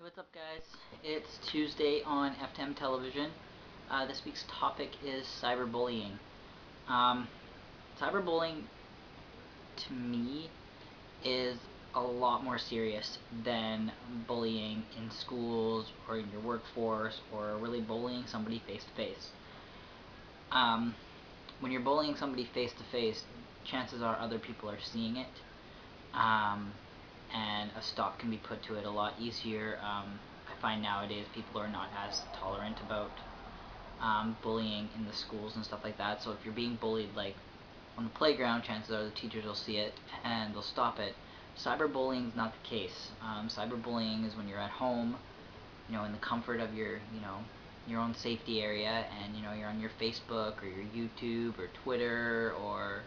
What's up, guys? It's Tuesday on FTMTelevision. This week's topic is cyberbullying. Cyberbullying, to me, is a lot more serious than bullying in schools or in your workforce or really bullying somebody face-to-face. When you're bullying somebody face-to-face, chances are other people are seeing it. And a stop can be put to it a lot easier. I find nowadays people are not as tolerant about bullying in the schools and stuff like that. So if you're being bullied like on the playground, chances are the teachers will see it and they'll stop it. Cyberbullying is not the case. Cyberbullying is when you're at home, in the comfort of your own safety area, and you're on your Facebook or your YouTube or Twitter or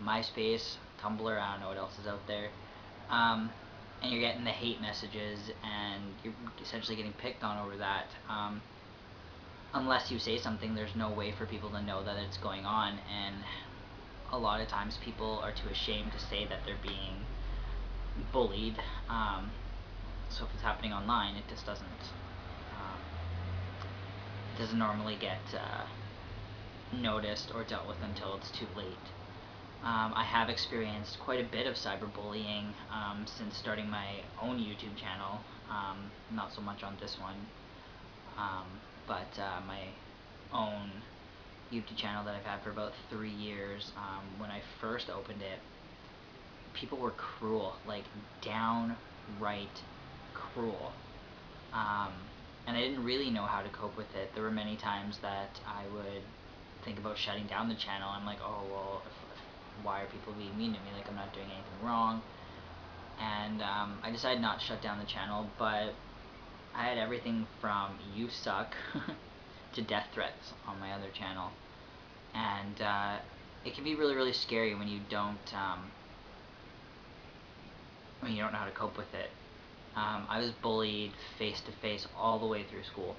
MySpace, Tumblr, I don't know what else is out there. And you're getting the hate messages, and you're essentially getting picked on over that. Unless you say something, there's no way for people to know that it's going on, and a lot of times people are too ashamed to say that they're being bullied. So if it's happening online, it just doesn't normally get noticed or dealt with until it's too late. I have experienced quite a bit of cyberbullying since starting my own YouTube channel, not so much on this one, but my own YouTube channel that I've had for about 3 years. When I first opened it, people were cruel, like downright cruel, and I didn't really know how to cope with it. There were many times that I would think about shutting down the channel. I'm like, oh well, why are people being mean to me? Like, I'm not doing anything wrong. And I decided not to shut down the channel, but I had everything from "you suck" to death threats on my other channel. And it can be really, really scary when you don't know how to cope with it. I was bullied face to face all the way through school.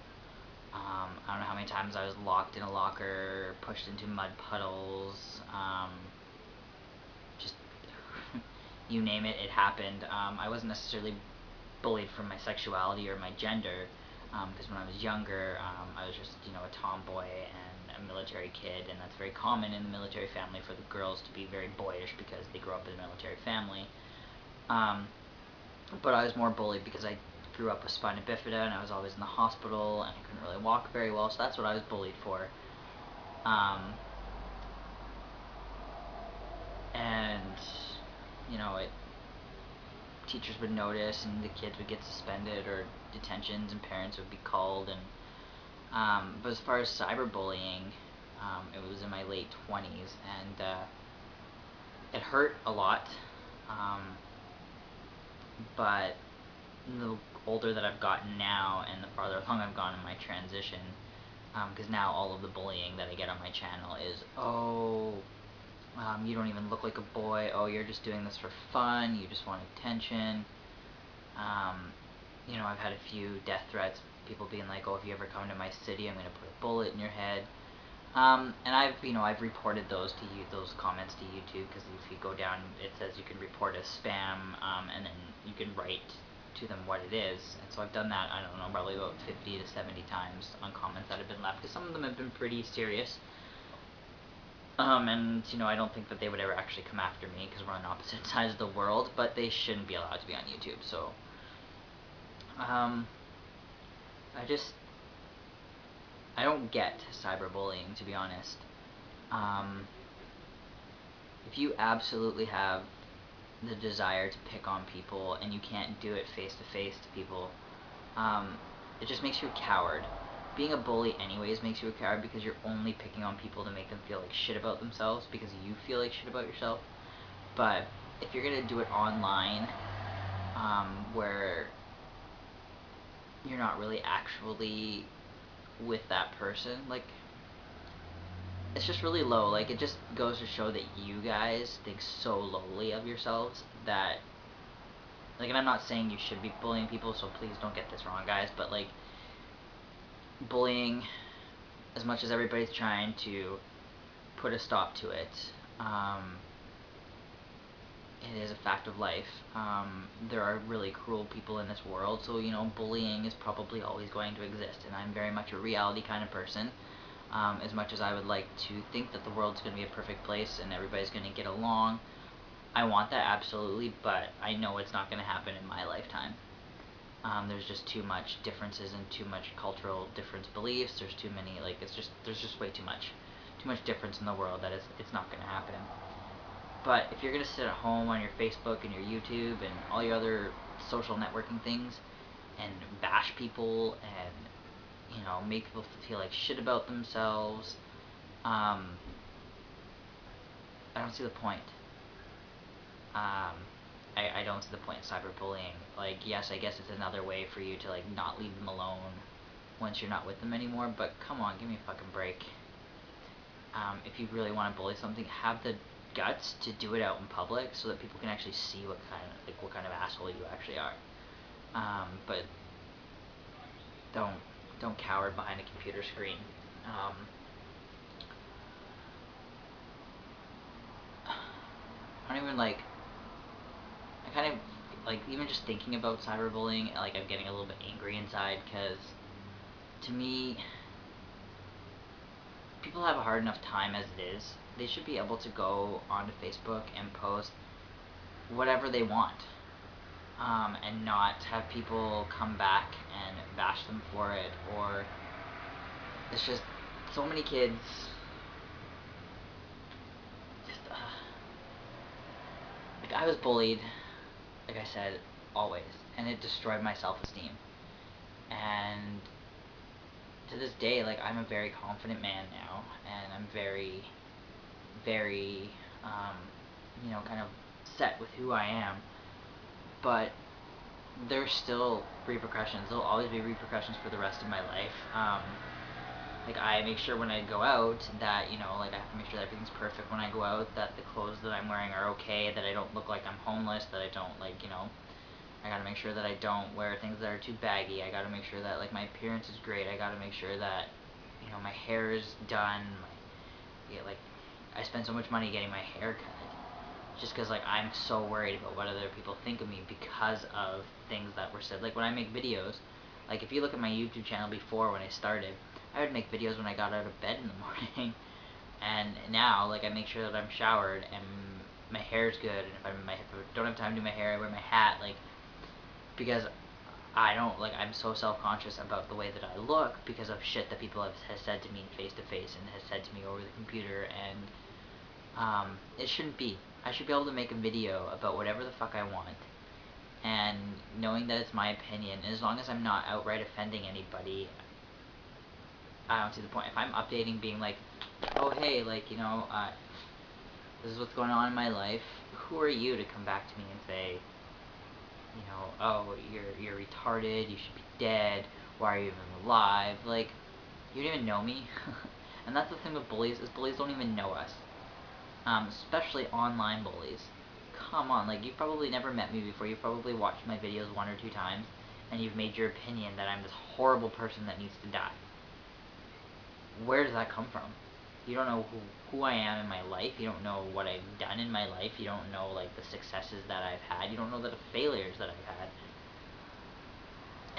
I don't know how many times I was locked in a locker, pushed into mud puddles, just you name it, it happened. I wasn't necessarily bullied for my sexuality or my gender, because when I was younger, I was just, a tomboy and a military kid, and that's very common in the military family for the girls to be very boyish because they grew up in a military family. But I was more bullied because I grew up with spina bifida, and I was always in the hospital, and I couldn't really walk very well, so that's what I was bullied for. And teachers would notice, and the kids would get suspended or detentions, and parents would be called. And but as far as cyberbullying, it was in my late 20s, and it hurt a lot. But the older that I've gotten now, and the farther along I've gone in my transition, because now all of the bullying that I get on my channel is, oh, you don't even look like a boy, oh, you're just doing this for fun, you just want attention. I've had a few death threats, people being like, oh, if you ever come to my city, I'm going to put a bullet in your head. And I've reported those comments to YouTube, because if you go down, it says you can report as spam, and then you can write to them what it is. And so I've done that, I don't know, probably about 50 to 70 times on comments that have been left, because some of them have been pretty serious. And I don't think that they would ever actually come after me, because we're on opposite sides of the world, but they shouldn't be allowed to be on YouTube. So I don't get cyberbullying, to be honest. If you absolutely have the desire to pick on people and you can't do it face to face to people, it just makes you a coward. Being a bully anyways makes you a coward, because you're only picking on people to make them feel like shit about themselves because you feel like shit about yourself. But if you're gonna do it online, where you're not really actually with that person, like, it's just really low. Like, it just goes to show that you guys think so lowly of yourselves that, like, and I'm not saying you should be bullying people, so please don't get this wrong, guys, but, like, bullying, as much as everybody's trying to put a stop to it, it is a fact of life. There are really cruel people in this world, so, you know, bullying is probably always going to exist, and I'm very much a reality kind of person. As much as I would like to think that the world's going to be a perfect place and everybody's going to get along, I want that absolutely, but I know it's not going to happen in my lifetime. There's just too much differences and too much cultural difference beliefs. There's too many, like, there's just way too much difference in the world that it's not going to happen. But if you're going to sit at home on your Facebook and your YouTube and all your other social networking things and bash people and, you know, make people feel like shit about themselves, I don't see the point. I don't see the point in cyberbullying. Like, yes, I guess it's another way for you to, like, not leave them alone once you're not with them anymore, but come on, give me a fucking break. If you really want to bully something, have the guts to do it out in public so that people can actually see what kind of asshole you actually are. But don't cower behind a computer screen. I don't even like. I kind of like, even just thinking about cyberbullying. Like, I'm getting a little bit angry inside because, to me, people have a hard enough time as it is. They should be able to go onto Facebook and post whatever they want, and not have people come back and bash them for it. Or it's just so many kids just like, I was bullied, like I said, always, and it destroyed my self-esteem. And to this day, like, I'm a very confident man now, and I'm very, very, you know, kind of set with who I am. But there's still repercussions. There'll always be repercussions for the rest of my life. Like, I make sure when I go out that, you know, like, I have to make sure that everything's perfect when I go out, that the clothes that I'm wearing are okay, that I don't look like I'm homeless, that I don't, like, you know, I gotta make sure that I don't wear things that are too baggy. I gotta make sure that, like, my appearance is great. I gotta make sure that, you know, my hair is done. Like, I spend so much money getting my hair cut just because, like, I'm so worried about what other people think of me because of things that were said. Like, when I make videos, like, if you look at my YouTube channel before, when I started, I would make videos when I got out of bed in the morning. And now, like, I make sure that I'm showered and my hair's good, and if I don't have time to do my hair, I wear my hat, like, because I don't, like, I'm so self-conscious about the way that I look because of shit that people has said to me face-to-face and has said to me over the computer, and it shouldn't be. I should be able to make a video about whatever the fuck I want, and knowing that it's my opinion, and as long as I'm not outright offending anybody, I don't see the point. If I'm updating, being like, oh, hey, like, you know, this is what's going on in my life, who are you to come back to me and say, you know, oh, you're retarded, you should be dead, why are you even alive? Like, you don't even know me. And that's the thing with bullies, is bullies don't even know us. Especially online bullies. Come on, like, you've probably never met me before, you've probably watched my videos 1 or 2 times, and you've made your opinion that I'm this horrible person that needs to die. Where does that come from? You don't know who I am in my life, you don't know what I've done in my life, you don't know, like, the successes that I've had, you don't know the failures that I've had.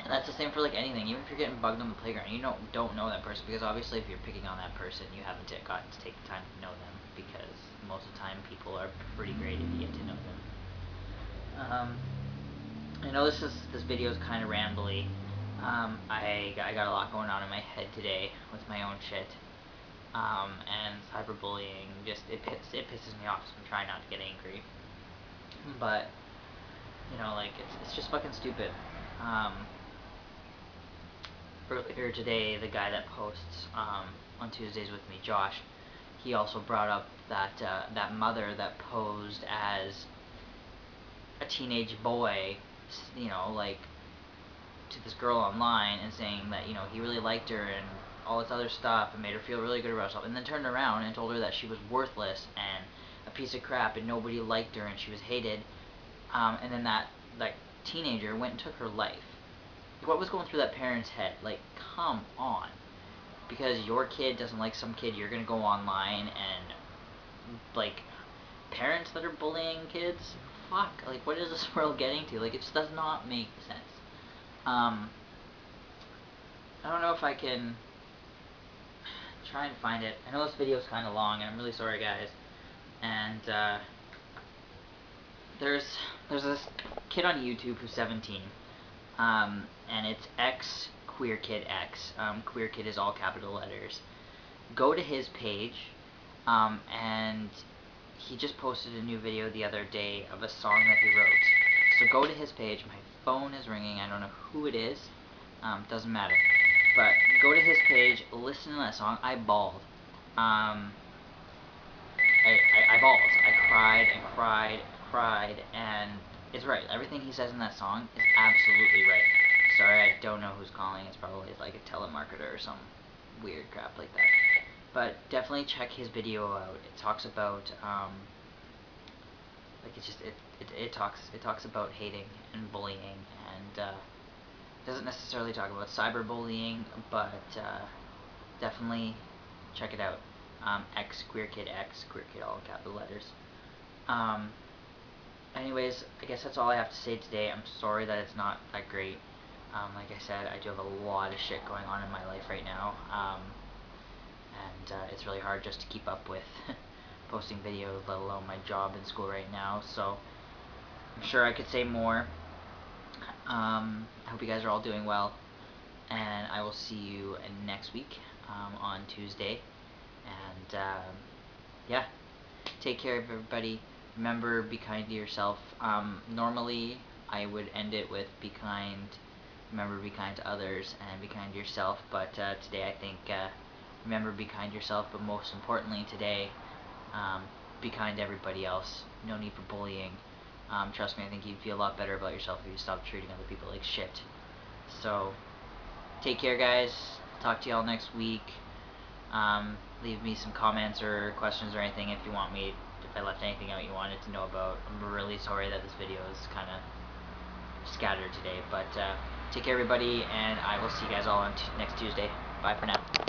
And that's the same for, like, anything. Even if you're getting bugged on the playground, you don't know that person, because obviously if you're picking on that person, you haven't gotten to take the time to know them, because most of the time people are pretty great if you get to know them. I know this video is kind of rambly. I got a lot going on in my head today with my own shit. And cyberbullying, just, it pisses me off, so I'm trying not to get angry. But, you know, like, it's just fucking stupid. Earlier today, the guy that posts on Tuesdays with me, Josh, he also brought up that that mother that posed as a teenage boy, you know, like, to this girl online, and saying that, you know, he really liked her and all this other stuff, and made her feel really good about herself, and then turned around and told her that she was worthless and a piece of crap and nobody liked her and she was hated, and then that teenager went and took her life. What was going through that parent's head? Like, come on. Because your kid doesn't like some kid, you're gonna go online and, like, parents that are bullying kids, fuck? Like, what is this world getting to? Like, it just does not make sense. I don't know if I can try and find it. I know this video is kind of long, and I'm really sorry, guys. And there's this kid on YouTube who's 17, and it's X Queer Kid X. Queer Kid is all capital letters. Go to his page, and he just posted a new video the other day of a song that he wrote. So go to his page. My phone is ringing. I don't know who it is. Doesn't matter. But go to his page, listen to that song. I bawled. I bawled. I cried and cried and cried, and it's right. Everything he says in that song is absolutely right. Sorry, I don't know who's calling. It's probably like a telemarketer or some weird crap like that. But definitely check his video out. It talks about like it talks about hating and bullying, and doesn't necessarily talk about cyberbullying, but definitely check it out. X Queer Kid X Queer Kid, all capital letters. Anyways, I guess that's all I have to say today. I'm sorry that it's not that great. Like I said, I do have a lot of shit going on in my life right now, and it's really hard just to keep up with posting videos, let alone my job and school right now. So I'm sure I could say more. I hope you guys are all doing well, and I will see you next week on Tuesday. And yeah, take care of everybody. Remember, be kind to yourself. Normally, I would end it with be kind. Remember, be kind to others, and be kind to yourself. But today, I think remember, be kind to yourself. But most importantly, today, be kind to everybody else. No need for bullying. Trust me, I think you'd feel a lot better about yourself if you stopped treating other people like shit. So, take care, guys. Talk to y'all next week. Leave me some comments or questions or anything if you want me, if I left anything out you wanted to know about. I'm really sorry that this video is kind of scattered today, but take care, everybody, and I will see you guys all on next Tuesday. Bye for now.